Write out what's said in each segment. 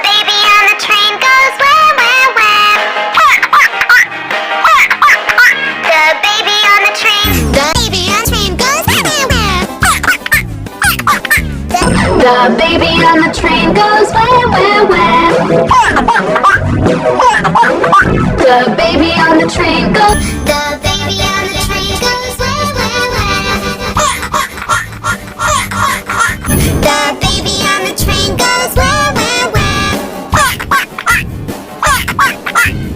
baby on the train goes wah, wah, wah. The baby on the train. The baby on the train goes wah, wah, wah. The baby on the train goes wah, wah, wah. The baby on the train goes. The baby on the train goes wah, wah, wah. The baby on the train goes wah, wah, wah.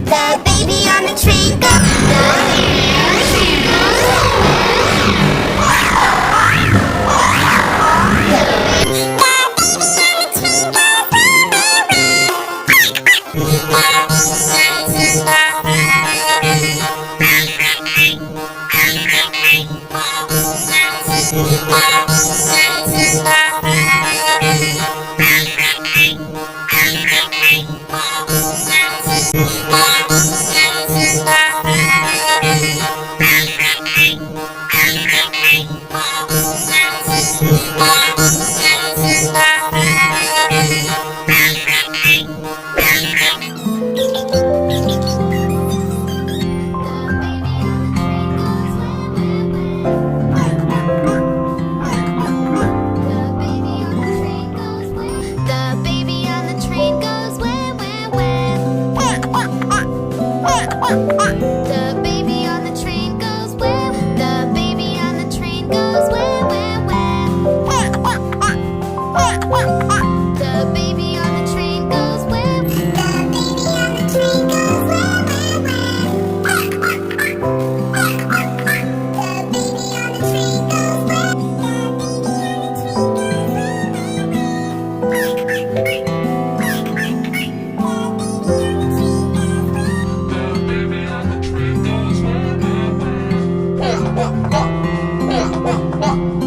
The baby on the train goes. The baby on the train goes wah. The baby on the train goes wah, wah, wah. The baby on the train goes wah. The baby on the train goes wah, wah, wah. The baby on the train goes wah. The baby on the train goes wah, wah, wah.